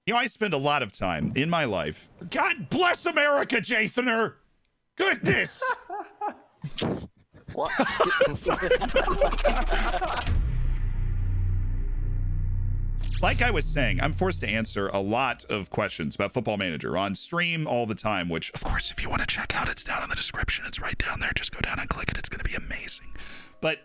You know, I spend a lot of time in my life. God bless America, Jathaner. Goodness. What? Like I was saying, I'm forced to answer a lot of questions about Football Manager on stream all the time, which, of course, if you want to check out, it's down in the description. It's right down there. Just go down and click it. It's going to be amazing. But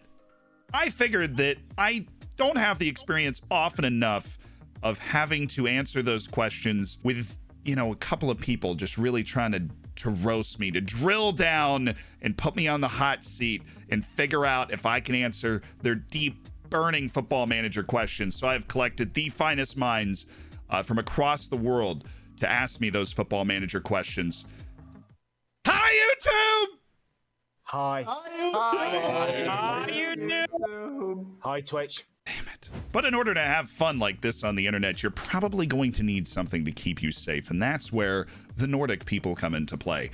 I figured that I don't have the experience often enough of having to answer those questions with, you know, a couple of people just really trying to roast me, to drill down and put me on the hot seat and figure out if I can answer their deep, burning Football Manager questions. So I've collected the finest minds from across the world to ask me those Football Manager questions. Hi, YouTube! Hi. Hi, YouTube. Hi, Twitch. Damn it. But in order to have fun like this on the internet, you're probably going to need something to keep you safe. And that's where the Nordic people come into play.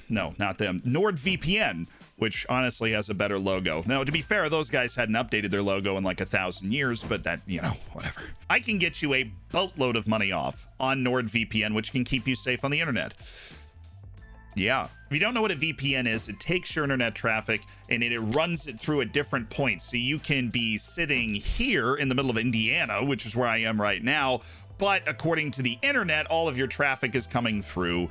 No, not them. NordVPN, which honestly has a better logo. Now, to be fair, those guys hadn't updated their logo in like 1,000 years, but that, you know, whatever. I can get you a boatload of money off on NordVPN, which can keep you safe on the internet. Yeah. If you don't know what a VPN is, it takes your internet traffic and it runs it through a different point. So you can be sitting here in the middle of Indiana, which is where I am right now, but according to the internet, all of your traffic is coming through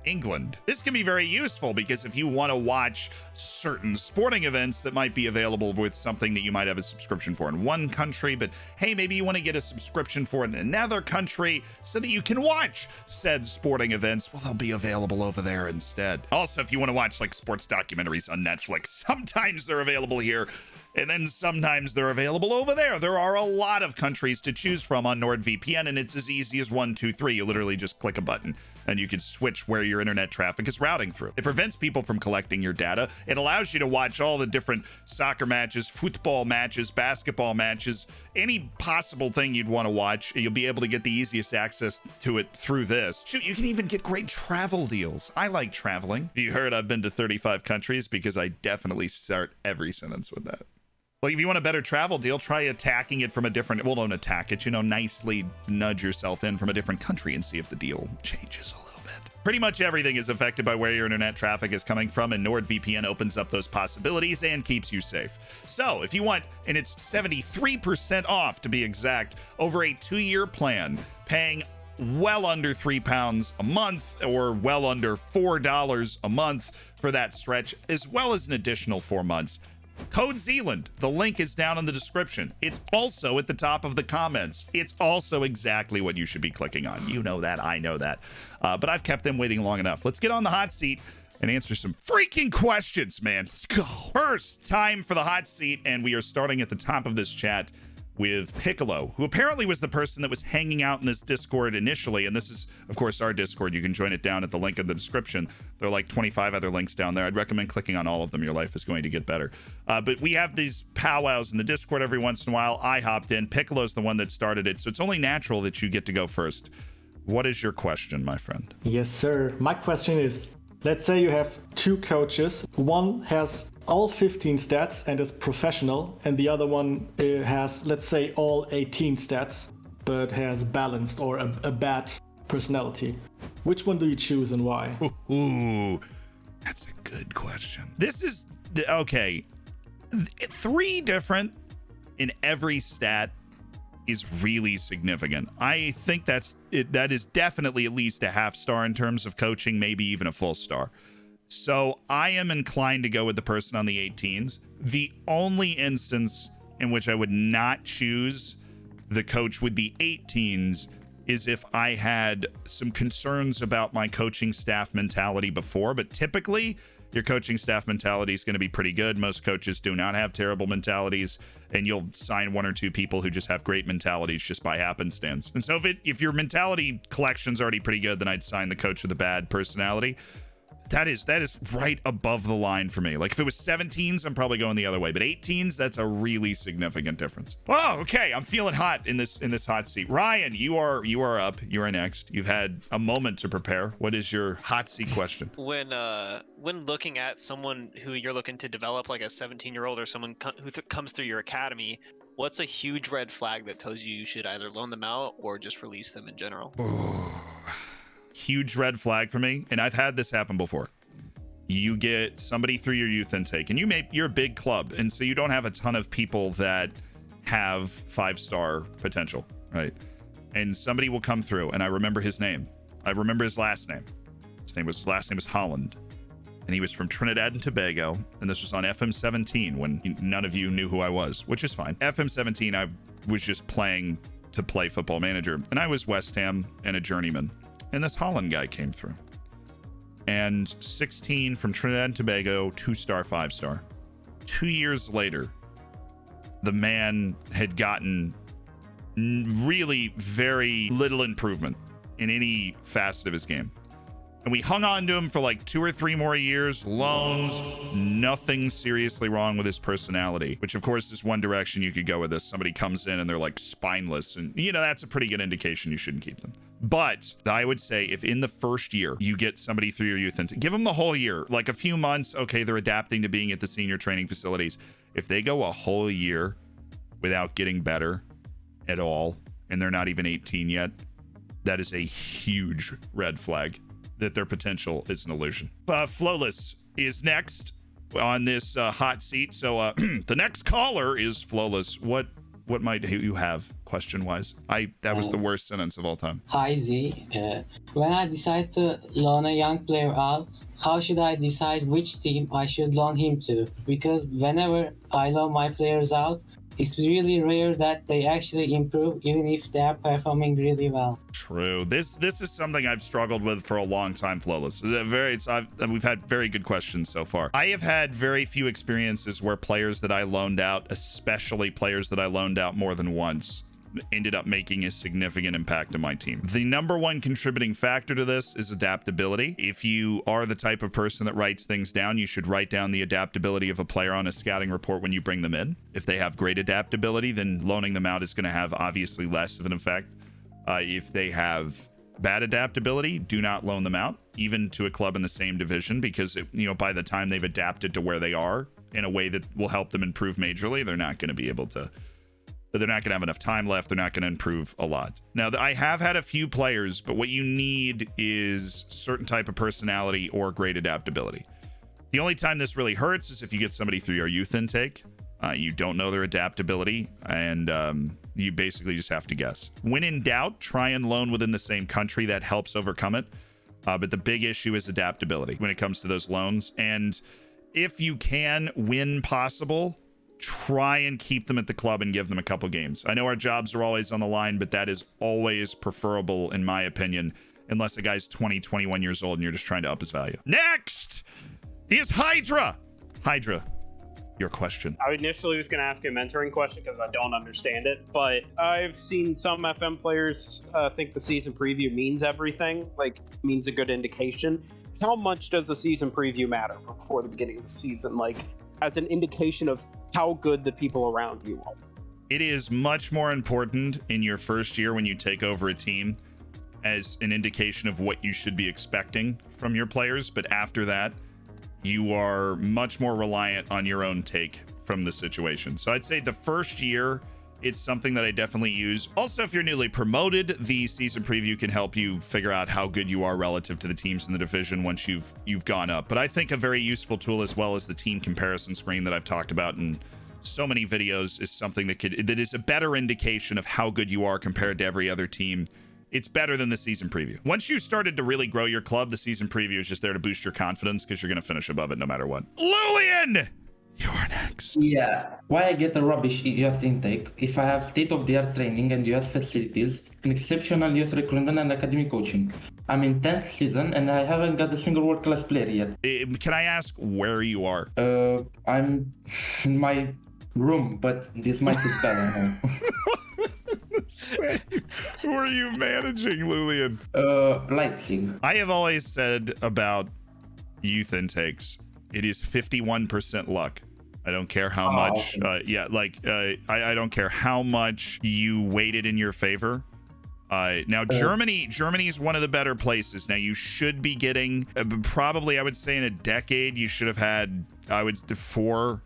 England. This can be very useful because if you want to watch certain sporting events that might be available with something that you might have a subscription for in one country, but hey, maybe you want to get a subscription for it in another country so that you can watch said sporting events, well, they'll be available over there instead. Also, if you want to watch like sports documentaries on Netflix, sometimes they're available here. And then sometimes they're available over there. There are a lot of countries to choose from on NordVPN, and it's as easy as 1, 2, 3. You literally just click a button, and you can switch where your internet traffic is routing through. It prevents people from collecting your data. It allows you to watch all the different soccer matches, football matches, basketball matches, any possible thing you'd want to watch. You'll be able to get the easiest access to it through this. Shoot, you can even get great travel deals. I like traveling. You heard I've been to 35 countries because I definitely start every sentence with that. Like, if you want a better travel deal, try attacking it from a different, well, don't attack it, you know, nicely nudge yourself in from a different country and see if the deal changes a little bit. Pretty much everything is affected by where your internet traffic is coming from, and NordVPN opens up those possibilities and keeps you safe. So if you want, and it's 73% off to be exact, over a 2-year plan, paying well under £3 a month or well under $4 a month for that stretch, as well as an additional 4 months. Code Zealand. The link is down in the description. It's also at the top of the comments. It's also exactly what you should be clicking on. You know that. I know that. But I've kept them waiting long enough. Let's get on the hot seat and answer some freaking questions, man. Let's go. First, time for the hot seat, and we are starting at the top of this chat with Piccolo, who apparently was the person that was hanging out in this Discord initially. And this is, of course, our Discord. You can join it down at the link in the description. There are like 25 other links down there. I'd recommend clicking on all of them. Your life is going to get better. But we have these powwows in the Discord every once in a while. I hopped in. Piccolo's the one that started it, so it's only natural that you get to go first. What is your question, my friend? Yes, sir. My question is, let's say you have 2 coaches. One has all 15 stats and is professional, and the other one has, let's say, all 18 stats, but has balanced or a bad personality. Which one do you choose and why? Ooh, that's a good question. This is, okay, 3 different in every stat is really significant. I think that is definitely at least a half star in terms of coaching, maybe even a full star. So I am inclined to go with the person on the 18s. The only instance in which I would not choose the coach with the 18s is if I had some concerns about my coaching staff mentality before. But typically, your coaching staff mentality is going to be pretty good. Most coaches do not have terrible mentalities, and you'll sign 1 or 2 people who just have great mentalities just by happenstance. And so if your mentality collection's already pretty good, then I'd sign the coach with a bad personality. That is right above the line for me. Like, if it was 17s, I'm probably going the other way, but 18s, that's a really significant difference. Oh, okay. I'm feeling hot in this hot seat. Ryan, you are up. You are next. You've had a moment to prepare. What is your hot seat question? When looking at someone who you're looking to develop, like a 17-year-old or someone who comes through your academy, What's a huge red flag that tells you should either loan them out or just release them in general? Huge red flag for me, and I've had this happen before. You get somebody through your youth intake, and you're a big club, and so you don't have a ton of people that have 5-star potential, right? And somebody will come through, and I remember his name. I remember his last name. His last name was Holland, and he was from Trinidad and Tobago, and this was on FM17 when none of you knew who I was, which is fine. FM17, I was just playing to play Football Manager, and I was West Ham and a journeyman, and this Holland guy came through. And 16 from Trinidad and Tobago, 2-star, 5-star. 2 years later, the man had gotten really very little improvement in any facet of his game. And we hung on to him for like 2 or 3 more years, loans, nothing seriously wrong with his personality, which of course is one direction you could go with this. Somebody comes in and they're like spineless, and that's a pretty good indication you shouldn't keep them. But I would say if in the first year you get somebody through your youth and give them the whole year, like a few months, okay, they're adapting to being at the senior training facilities. If they go a whole year without getting better at all, and they're not even 18 yet, that is a huge red flag that their potential is an illusion. Flawless is next on this hot seat. So the next caller is Flawless. What might you have question-wise? That was the worst sentence of all time. Hi Z. When I decide to loan a young player out, how should I decide which team I should loan him to? Because whenever I loan my players out, it's really rare that they actually improve, even if they are performing really well. True. This is something I've struggled with for a long time, Flawless. We've had very good questions so far. I have had very few experiences where players that I loaned out, especially players that I loaned out more than once, ended up making a significant impact on my team. The number one contributing factor to this is adaptability. If you are the type of person that writes things down, you should write down the adaptability of a player on a scouting report when you bring them in. If they have great adaptability, then loaning them out is going to have obviously less of an effect. If they have bad adaptability, do not loan them out, even to a club in the same division, because by the time they've adapted to where they are in a way that will help them improve majorly, they're not going to be able to. They're not going to have enough time left. They're not going to improve a lot. Now, I have had a few players, but what you need is certain type of personality or great adaptability. The only time this really hurts is if you get somebody through your youth intake. You don't know their adaptability, and you basically just have to guess. When in doubt, try and loan within the same country. That helps overcome it. But the big issue is adaptability when it comes to those loans. And if you can, when possible, try and keep them at the club and give them a couple games. I know our jobs are always on the line, but that is always preferable, in my opinion, unless a guy's 20, 21 years old and you're just trying to up his value. Next is Hydra. Hydra, your question. I initially was going to ask you a mentoring question because I don't understand it, but I've seen some FM players think the season preview means everything, like means a good indication. How much does the season preview matter before the beginning of the season, like as an indication of how good the people around you are? It is much more important in your first year when you take over a team as an indication of what you should be expecting from your players. But after that, you are much more reliant on your own take from the situation. So I'd say the first year, it's something that I definitely use. Also, if you're newly promoted, the season preview can help you figure out how good you are relative to the teams in the division once you've gone up. But I think a very useful tool, as well as the team comparison screen that I've talked about in so many videos, is something that is a better indication of how good you are compared to every other team. It's better than the season preview. Once you started to really grow your club, the season preview is just there to boost your confidence because you're going to finish above it no matter what. Lulian! You're next. Yeah. Why I get a rubbish youth intake if I have state-of-the-art training and youth facilities and exceptional youth recruitment and academy coaching? I'm in 10th season and I haven't got a single world-class player yet. Can I ask where you are? I'm in my room, but this mic is bad, I know. Who are you managing, Lulian? Leipzig. I have always said about youth intakes, it is 51% luck. I don't care how much, I don't care how much you weighted in your favor. Now, Germany is one of the better places. Now, you should be getting, probably, I would say in a decade, you should have had, 4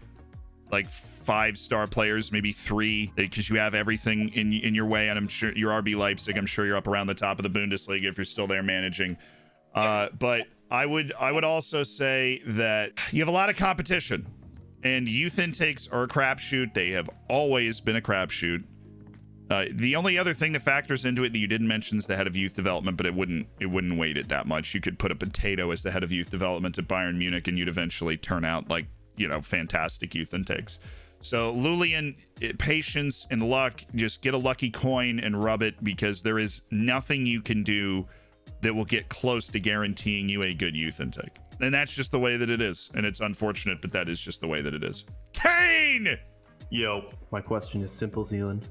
like 5-star players, maybe 3, because you have everything in your way. And I'm sure your RB Leipzig, I'm sure you're up around the top of the Bundesliga if you're still there managing. But I would also say that you have a lot of competition, and youth intakes are a crapshoot. They have always been a crapshoot. The only other thing that factors into it that you didn't mention is the head of youth development, but it wouldn't weight it that much. You could put a potato as the head of youth development at Bayern Munich, and you'd eventually turn out like, fantastic youth intakes. So Lulian, patience and luck. Just get a lucky coin and rub it, because there is nothing you can do that will get close to guaranteeing you a good youth intake. And that's just the way that it is. And it's unfortunate, but that is just the way that it is. Kane! Yo. My question is simple, Zealand.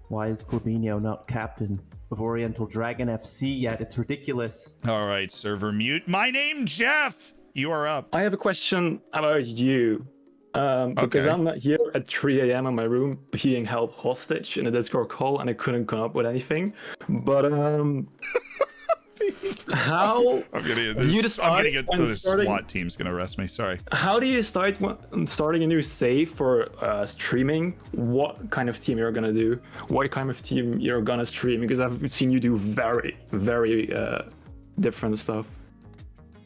Why is Clabinho not captain of Oriental Dragon FC yet? It's ridiculous. All right, server mute. My name, Jeff. You are up. I have a question about you. Because I'm not here at 3 a.m. in my room being held hostage in a Discord call, and I couldn't come up with anything. But how I'm gonna get when this SWAT team's gonna arrest me. Sorry. How do you decide when starting a new save for streaming? What kind of team you're gonna do? What kind of team you're gonna stream? Because I've seen you do very, very different stuff.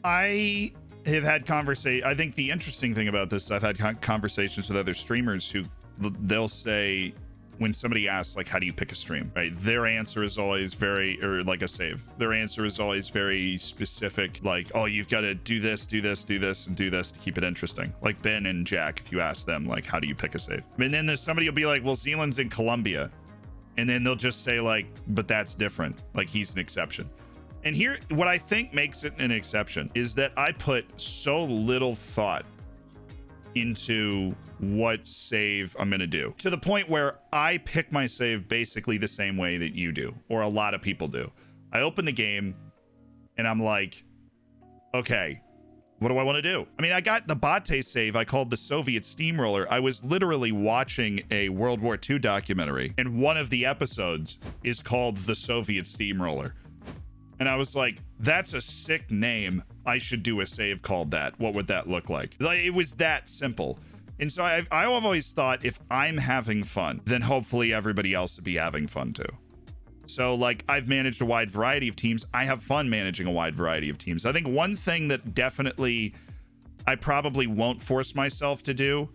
I have had I think the interesting thing about this, I've had conversations with other streamers who they'll say, when somebody asks, like, how do you pick a stream, right? Their answer is always like a save. Their answer is always very specific, like, oh, you've got to do this, do this, do this, and do this to keep it interesting. Like Ben and Jack, if you ask them, like, how do you pick a save? And then there's somebody will be like, well, Zealand's in Colombia. And then they'll just say, like, but that's different. Like, he's an exception. And here, what I think makes it an exception is that I put so little thought into what save I'm gonna do, to the point where I pick my save basically the same way that you do, or a lot of people do. I open the game and I'm like, okay, what do I want to do? I mean, I got the Bate save I called the Soviet Steamroller. I was literally watching a World War II documentary, and one of the episodes is called the Soviet Steamroller. And I was like, that's a sick name. I should do a save called that. What would that look like? Like, it was that simple. And so I've always thought, if I'm having fun, then hopefully everybody else will be having fun too. So, like, I've managed a wide variety of teams. I have fun managing a wide variety of teams. I think one thing that definitely I probably won't force myself to do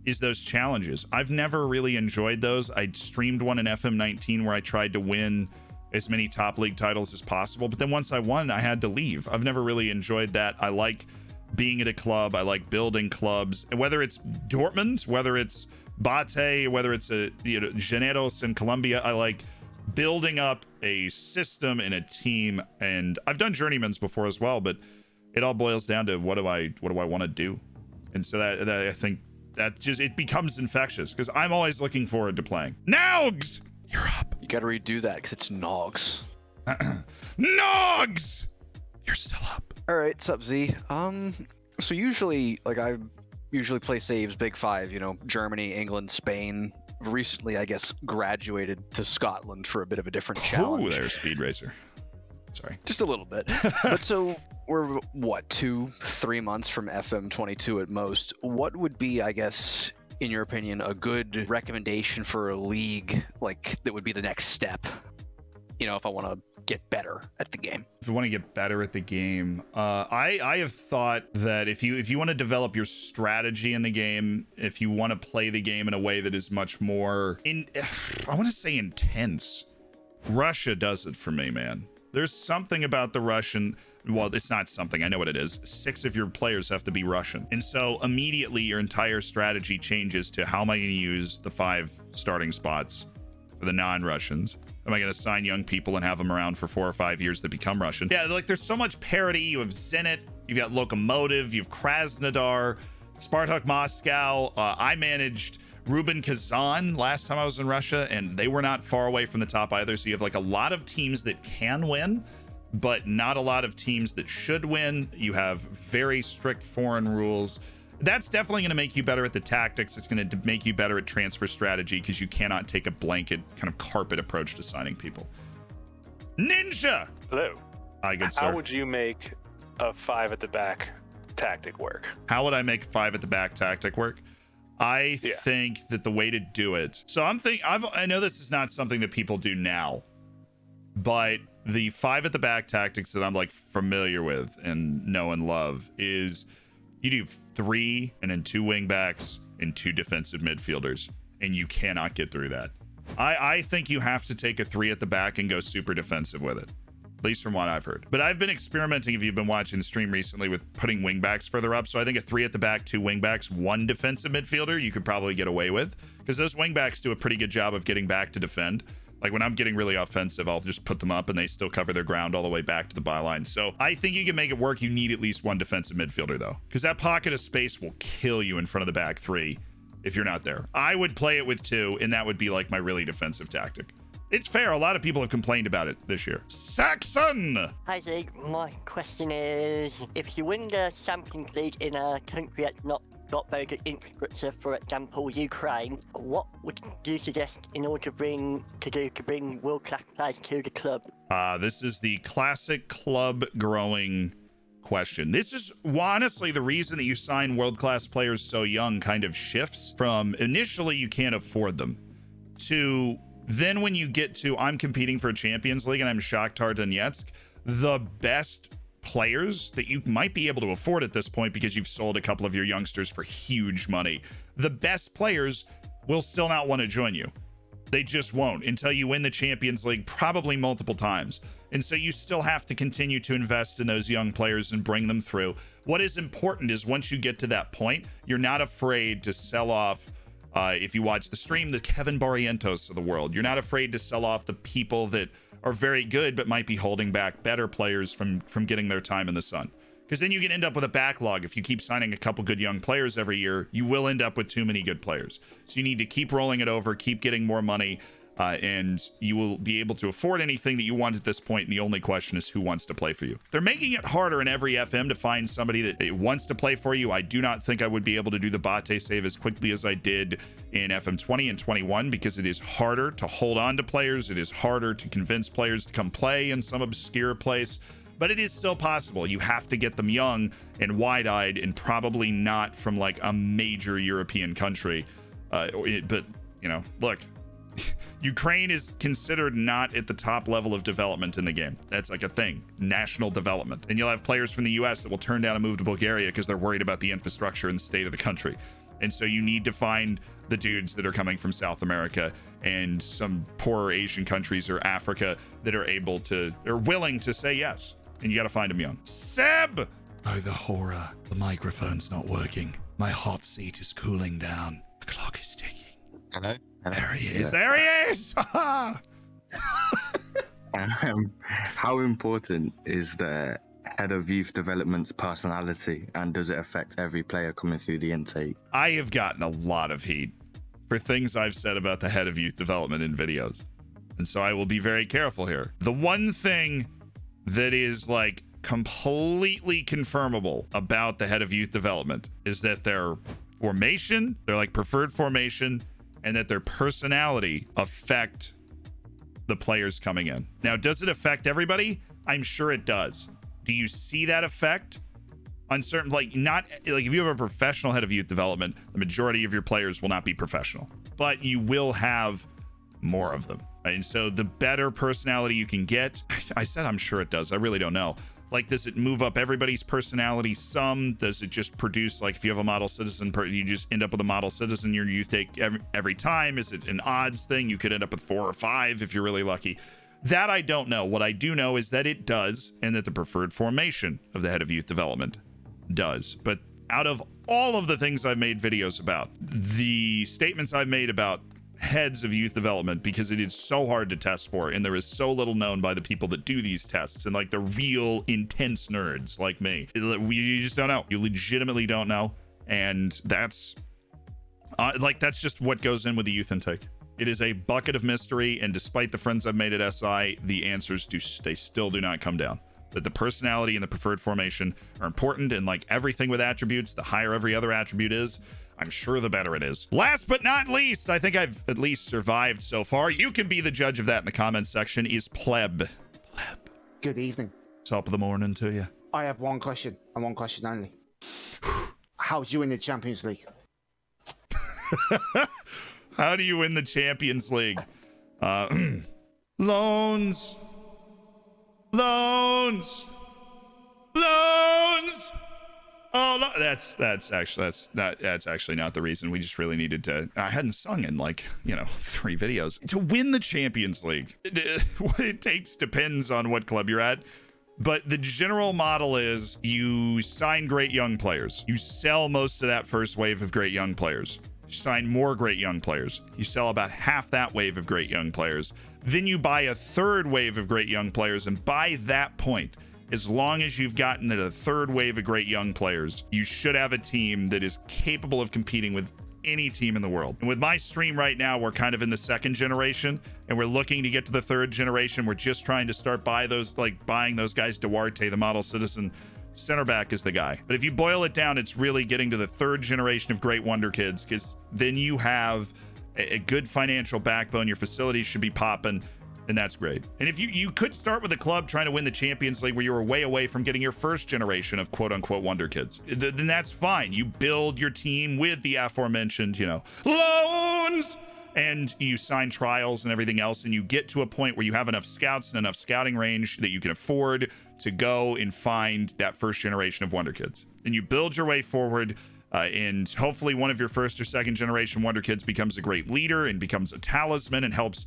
is those challenges. I've never really enjoyed those. I streamed one in FM19 where I tried to win as many top league titles as possible, but then once I won, I had to leave. I've never really enjoyed that. I like being at a club. I like building clubs, and whether it's Dortmund, whether it's Bate, whether it's Llaneros in Colombia, I like building up a system and a team. And I've done journeymans before as well, but it all boils down to what do I want to do? And so that I think that just, it becomes infectious, because I'm always looking forward to playing. Nogs, you're up. You gotta redo that because it's Nogs. Nogs, you're still up. All right, sup Z. So usually, like, I usually play saves Big Five. Germany, England, Spain. Recently, I guess, graduated to Scotland for a bit of a different challenge. Ooh, there's Speed Racer. Sorry. Just a little bit. But so we're what, 2-3 months from FM22 at most. What would be, I guess, in your opinion, a good recommendation for a league, like, that would be the next step? If I want to get better at the game. If you want to get better at the game, I have thought that if you want to develop your strategy in the game, if you want to play the game in a way that is much more I want to say intense, Russia does it for me, man. There's something about the Russian. Well, it's not something. I know what it is. 6 of your players have to be Russian. And so immediately your entire strategy changes to, how am I going to use the 5 starting spots for the non-Russians? Am I going to sign young people and have them around for 4 or 5 years that become Russian? Yeah, like, there's so much parity. You have Zenit, you've got Lokomotiv, you have Krasnodar, Spartak Moscow. I managed Rubin Kazan last time I was in Russia, and they were not far away from the top either. So you have, like, a lot of teams that can win, but not a lot of teams that should win. You have very strict foreign rules. That's definitely going to make you better at the tactics. It's going to make you better at transfer strategy, because you cannot take a blanket kind of carpet approach to signing people. Ninja! Hello. Hi, good sir. How would you make a 5 at the back tactic work? How would I make 5 at the back tactic work? I think that the way to do it. So I know this is not something that people do now, but the 5 at the back tactics that I'm like familiar with and know and love is you do 3 and then 2 wing backs and 2 defensive midfielders, and you cannot get through that. I think you have to take a 3 at the back and go super defensive with it, at least from what I've heard. But I've been experimenting, if you've been watching the stream recently, with putting wingbacks further up. So I think a 3 at the back, 2 wingbacks, 1 defensive midfielder, you could probably get away with, because those wingbacks do a pretty good job of getting back to defend. Like when I'm getting really offensive, I'll just put them up and they still cover their ground all the way back to the byline. So I think you can make it work. You need at least 1 defensive midfielder though, because that pocket of space will kill you in front of the back 3 if you're not there. I would play it with 2, and that would be like my really defensive tactic. It's fair. A lot of people have complained about it this year. Saxon! Hi, Zeke. My question is, if you win the Champions League in a country that's not got very good infrastructure, for example, Ukraine, what would you suggest in order to bring world-class players to the club? This is the classic club growing question. This is honestly the reason that you sign world-class players so young kind of shifts from initially you can't afford them to then when you get to I'm competing for a Champions League and I'm Shakhtar Donetsk, the best players that you might be able to afford at this point because you've sold a couple of your youngsters for huge money, the best players will still not want to join you. They just won't until you win the Champions League, probably multiple times. And so you still have to continue to invest in those young players and bring them through. What is important is once you get to that point, you're not afraid to sell off, if you watch the stream, the Kevin Barrientos of the world. You're not afraid to sell off the people that are very good but might be holding back better players from getting their time in the sun. Because then you can end up with a backlog. If you keep signing a couple good young players every year, you will end up with too many good players. So you need to keep rolling it over, keep getting more money, and you will be able to afford anything that you want at this point. And the only question is who wants to play for you. They're making it harder in every FM to find somebody that wants to play for you. I do not think I would be able to do the Bate save as quickly as I did in FM 20 and 21 because it is harder to hold on to players. It is harder to convince players to come play in some obscure place. But it is still possible. You have to get them young and wide-eyed and probably not from like a major European country. But, you know, look, Ukraine is considered not at the top level of development in the game. That's like a thing, national development. And you'll have players from the US that will turn down a move to Bulgaria because they're worried about the infrastructure and the state of the country. And so you need to find the dudes that are coming from South America and some poorer Asian countries or Africa that are willing to say yes. And you got to find them young. Seb! Oh, the horror. The microphone's not working. My hot seat is cooling down. The clock is ticking. Hello? There he is. There he is! How important is the head of youth development's personality, and does it affect every player coming through the intake? I have gotten a lot of heat for things I've said about the head of youth development in videos. And so I will be very careful here. The one thing that is like completely confirmable about the head of youth development is that their formation, their like preferred formation, and that their personality affect the players coming in. Now, does it affect everybody? I'm sure it does. Do you see that effect on certain, like not like if you have a professional head of youth development, the majority of your players will not be professional, but you will have more of them. And so the better personality you can get, I said I'm sure it does. I really don't know. Like, does it move up everybody's personality some? Does it just produce, like, if you have a model citizen, you just end up with a model citizen your youth take every time? Is it an odds thing? You could end up with 4 or 5 if you're really lucky. That I don't know. What I do know is that it does, and that the preferred formation of the head of youth development does. But out of all of the things I've made videos about, the statements I've made about heads of youth development, because it is so hard to test for and there is so little known by the people that do these tests and like the real intense nerds like me, you just don't know. You legitimately don't know. And that's that's just what goes in with the youth intake. It is a bucket of mystery, and despite the friends I've made at SI, the answers they still do not come down. That the personality and the preferred formation are important, and like everything with attributes, the higher every other attribute is, I'm sure the better it is. Last but not least, I think I've at least survived so far. You can be the judge of that in the comments section, is Pleb. Good evening. Top of the morning to you. I have one question, and one question only. How's you in the Champions League? How do you win the Champions League? Loans. Loans. Loans. Oh no, that's actually not the reason. We just really needed to. I hadn't sung in like 3 videos to win the Champions League. What it takes depends on what club you're at, but the general model is you sign great young players, you sell most of that first wave of great young players, you sign more great young players, you sell about half that wave of great young players, then you buy a third wave of great young players, and by that point, as long as you've gotten to the third wave of great young players, you should have a team that is capable of competing with any team in the world. And with my stream right now, we're kind of in the second generation, and we're looking to get to the third generation. We're just trying to start buying those guys. Duarte, the model citizen center back, is the guy. But if you boil it down, it's really getting to the third generation of great wonder kids, because then you have a good financial backbone. Your facilities should be popping. And that's great. And if you could start with a club trying to win the Champions League where you were way away from getting your first generation of quote unquote wonder kids, then that's fine. You build your team with the aforementioned, loans, and you sign trials and everything else, and you get to a point where you have enough scouts and enough scouting range that you can afford to go and find that first generation of wonder kids. And you build your way forward. And hopefully one of your first or second generation wonder kids becomes a great leader and becomes a talisman and helps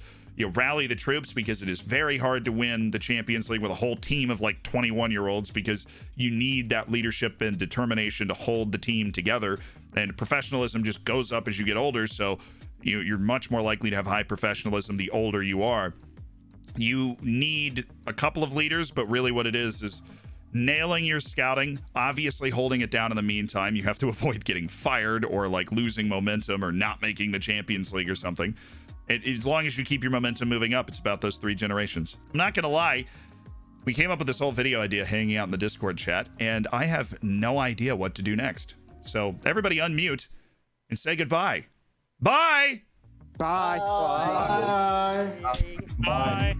rally the troops, because it is very hard to win the Champions League with a whole team of like 21-year-olds, because you need that leadership and determination to hold the team together. And professionalism just goes up as you get older, so you're much more likely to have high professionalism the older you are. You need a couple of leaders, but really what it is nailing your scouting, obviously holding it down in the meantime. You have to avoid getting fired or like losing momentum or not making the Champions League or something. As long as you keep your momentum moving up, it's about those 3 generations. I'm not gonna lie, we came up with this whole video idea hanging out in the Discord chat, and I have no idea what to do next. So everybody unmute and say goodbye. Bye. Bye. Bye. Bye.